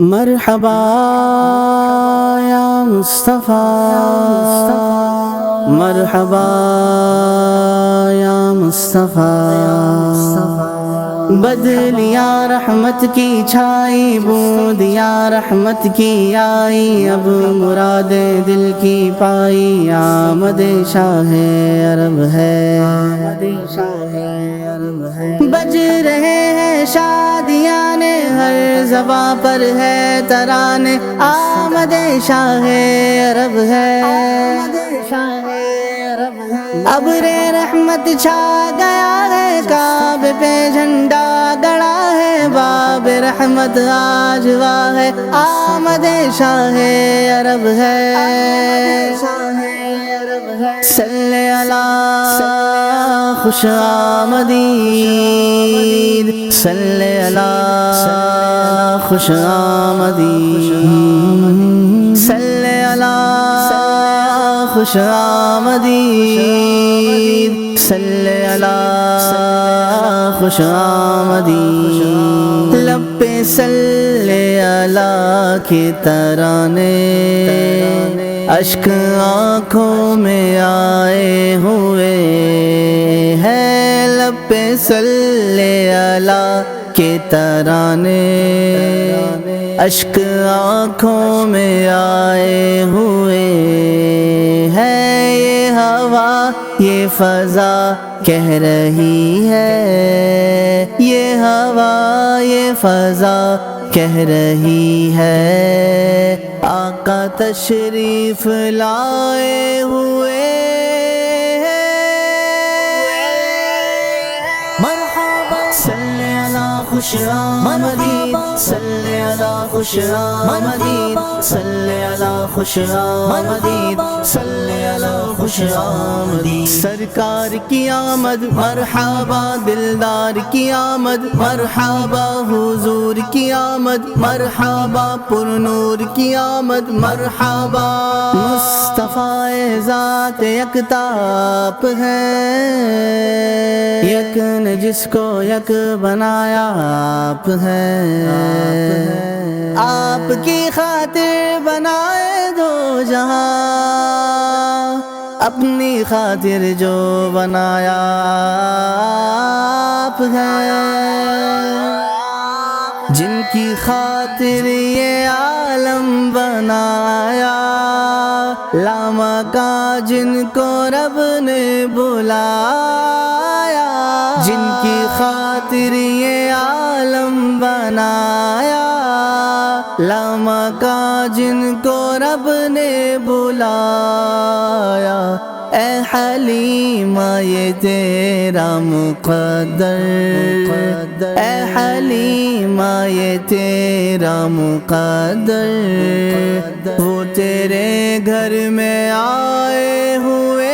مرحبا یا مصطفیٰ، مرحبا یا مصطفیٰ، بدلیا رحمت کی چھائی، بوند یا رحمت کی آئی، اب مراد دل کی پائی، آمد شاہ عرب ہے، بج رہے ہیں شادیاں، ہر زباں پر ہے ترانے، آمد شاہ عرب ہے، ابر رحمت چھا گیا ہے، کعبے پہ جھنڈا گڑا ہے، باب رحمت آج واہ ہے، آمد شاہ عرب ہے، صلی اللہ خوش آمدید، صلی اللہ خوش آمدید، صلی اللہ خوش آمدید، صلی اللہ خوش آمدید، لب پہ صلی اللہ کے ترانے، اشک آنکھوں میں آئے ہوئے ہیں، لب پہ صلی اللہ کے ترانے، اشک آنکھوں میں آئے ہوئے ہیں، یہ ہوا یہ فضا کہہ رہی ہے، یہ ہوا یہ فضا کہہ رہی ہے، آقا تشریف لائے ہوئے صلی اللہ خوش آمدید، صلی اللہ خوش آمدید، صلی اللہ خوش آمدید، صلی اللہ خوش آمدید، سرکار کی آمد مرحبا، دلدار کی آمد مرحبا، حضور کی آمد مرحبا، پر نور کی آمد مرحبا، مصطفیٰ ذات یکتاپ ہے، یک نے جس کو یک بنایا آپ ہے، آپ کی خاطر بنائے دو جہاں، اپنی خاطر جو بنایا آپ ہے، جن کی خاطر یہ عالم بنایا، لامکاں جن کو رب نے بلایا، جن کی خاطر یہ عالم بنایا، لامکاں جن کو رب نے بلایا، اے حلیمہ یہ تیرا مقدر، اے حلیمہ یہ تیرا مقدر، وہ تیرے گھر میں آئے ہوئے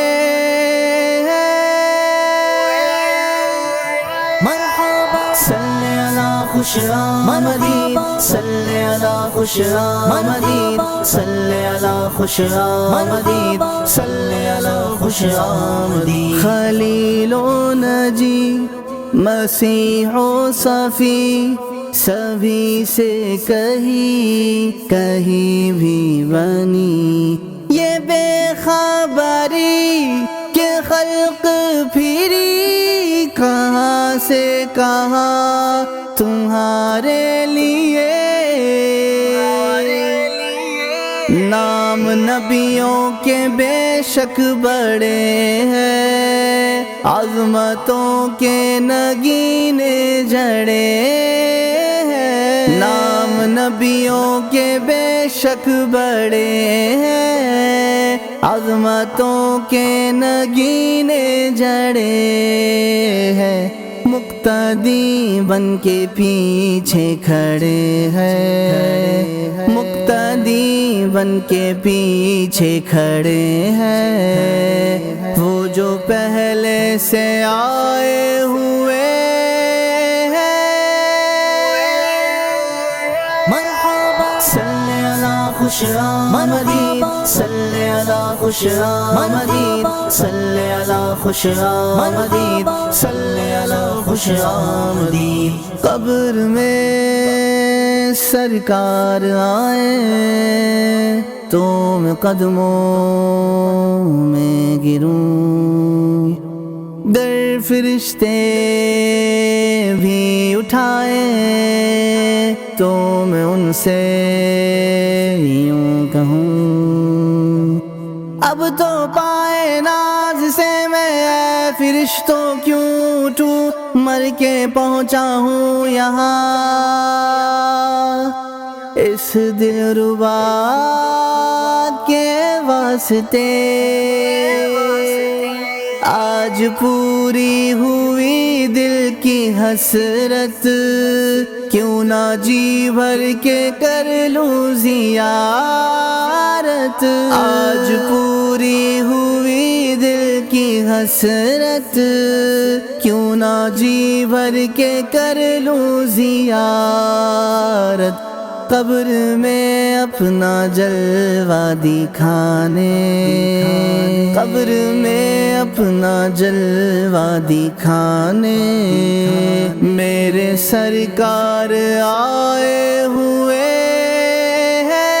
خوش آمدید، صلی اللہ خوش آمدید، صلی اللہ خوش آمدید، صلی اللہ خوش آمدید، خلیل و نجی مسیح و صفی، سبھی سے کہیں بھی بنی، یہ بے خبری کہ خلق پھری کہاں سے کہاں تمہارے لیے، نام نبیوں کے بے شک بڑے ہیں، عظمتوں کے نگینے جڑے ہیں، نام نبیوں کے بے شک بڑے ہیں، عظمتوں کے نگینے جڑے ہیں، مقتدی بن کے پیچھے کھڑے ہیں، مقتدی بن کے پیچھے کھڑے ہیں، وہ جو پہلے سے آئے ہوئے خوش آمدید، صلی اللہ خوش آمدید، صلی اللہ خوش آمدید، صلی اللہ خوش آمدید، قبر میں سرکار آئے تو میں قدموں میں گروں، گر فرشتے بھی اٹھائے تو میں ان سے یوں کہوں، اب تو پائے ناز سے میں اے فرشتوں کیوں اٹھوں، مر کے پہنچا ہوں یہاں اس دلربا کے واسطے، آج پوری ہوئی دل کی حسرت، کیوں نہ جی بھر کے کر لوں زیارت، آج پوری ہوئی دل کی حسرت، کیوں نہ جی بھر کے کر لوں زیارت، قبر میں اپنا جلوہ دکھانے، قبر میں اپنا جلوہ دکھانے میرے سرکار آئے ہوئے ہیں،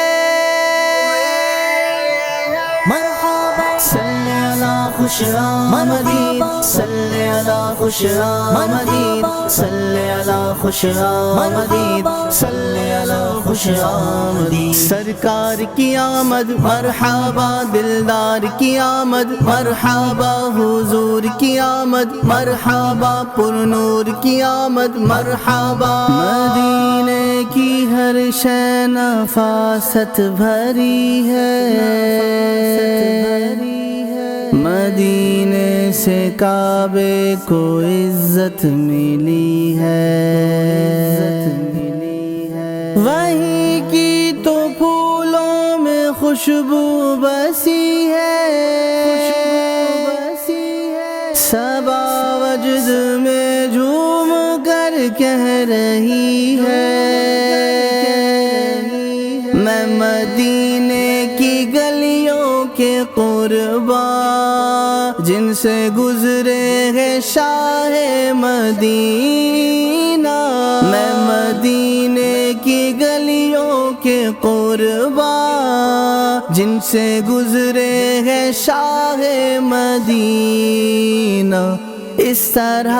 مرحبا صلی اللہ خوش آمدید، صلی اللہ خوش آمدید، صلی اللہ خوش آمدید، صلی اللہ خوش آمدید، سرکار کی آمد مرحبا، دلدار کی آمد مرحبا، حضور کی آمد مرحبا، پر نور کی آمد مرحبا، مدینے کی ہر شے نفاست بھری ہے، مدینے سے کعبے کو عزت ملی ہے، وہیں کی تو پھولوں میں خوشبو بسی ہے، صبا وجد میں جھوم کر کہہ رہی ہے، میں مدینے کی گلیوں کے قربا جن سے گزرے ہے شاہ مدینہ، میں مدینے کی گلیوں کے قربا جن سے گزرے ہے شاہ مدینہ، اس طرح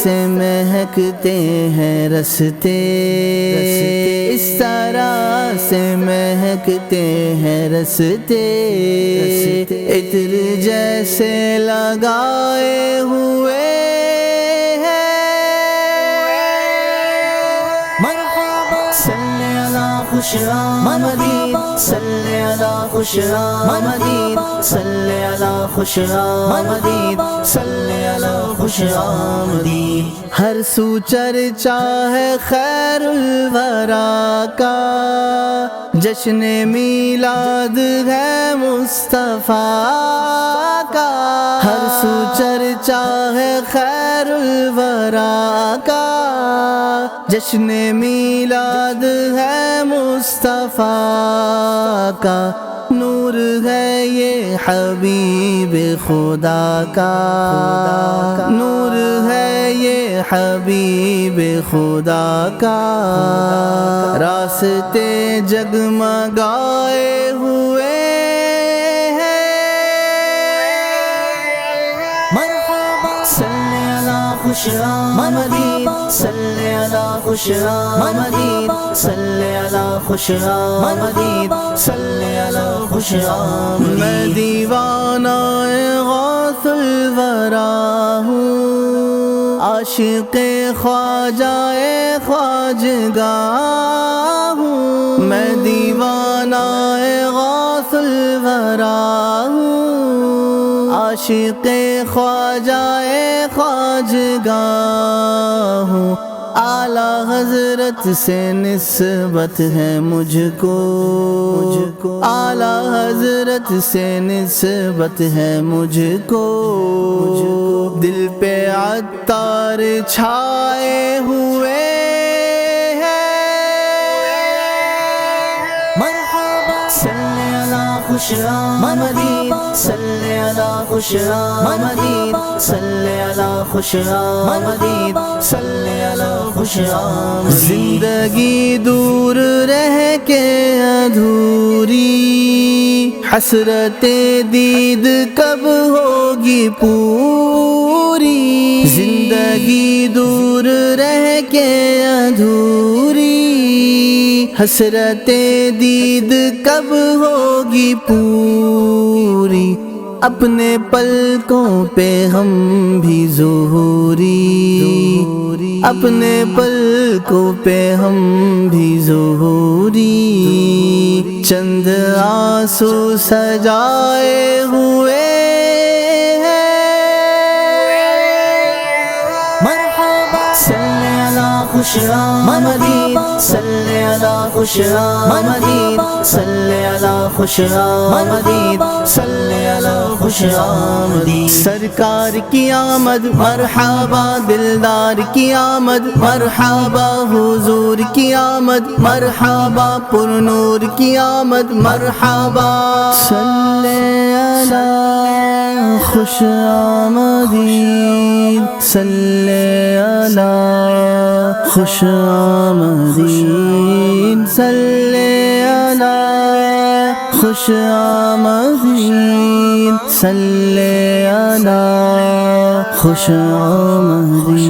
سے مہکتے ہیں رستے، اس طرح سے مہکتے ہیں رستے، عطر جیسے لگائے ہوئے ہیں، مرحبا صلی اللہ خوش آمدید، صلی اللہ خوش آمدید، صلی اللہ خوش آمدید، صلی اللہ خوش آمدید، ہر سو چرچا ہے خیر الورا کا، جشن میلاد ہے مصطفیٰ کا، ہر سو چرچا ہے خیر الورا کا، جشن میلاد ہے مصطفیٰ کا، نور ہے یہ حبیب خدا کا، نور ہے یہ حبیب خدا کا، راستے جگمگائے ہوئے ہیں، مرحبا صلی اللہ خوش آمدید، صلی اللہ خوش آمدید، صلی اللہ خوش آمدید، صلی اللہ خوش آمدید، میں دیوانہ غوث الورا ہوں، عاشق خواجہ خواجگاہ ہوں، میں دیوانہ غوث الورا ہوں، عاشق خواجہ خواجگاہ ہوں، اعلیٰ حضرت سے نسبت ہے مجھ کو، اعلیٰ حضرت سے نسبت ہے مجھ کو، دل پہ عطار چھائے ہوئے ہیں، مرحبا صلی علی خوش آمدید صلی علی خوش آمدید صلی علی خوش آمدید صلی علی خوش آمدید زندگی دور رہ کے ادھوری حسرت دید کب ہوگی پوری زندگی دور رہ کے ادھوری حسرت دید کب ہوگی پوری اپنے پلکوں پہ ہم بھی ظہوری اپنے پلکوں پہ ہم بھی ظہوری چند آنسو سجائے ہوئے صلی علی خوش آمدید صلی علی خوش آمدید صلی علی خوش آمدید صلی علی خوش آمدید سرکار کی آمد مرحبا دلدار کی آمد مرحبا حضور کی آمد مرحبا پر نور کی آمد مرحبا صلی علی خوش آمدید صلی علی خوش آمدید صلی علی خوش آمدید صلی علی خوش آمدید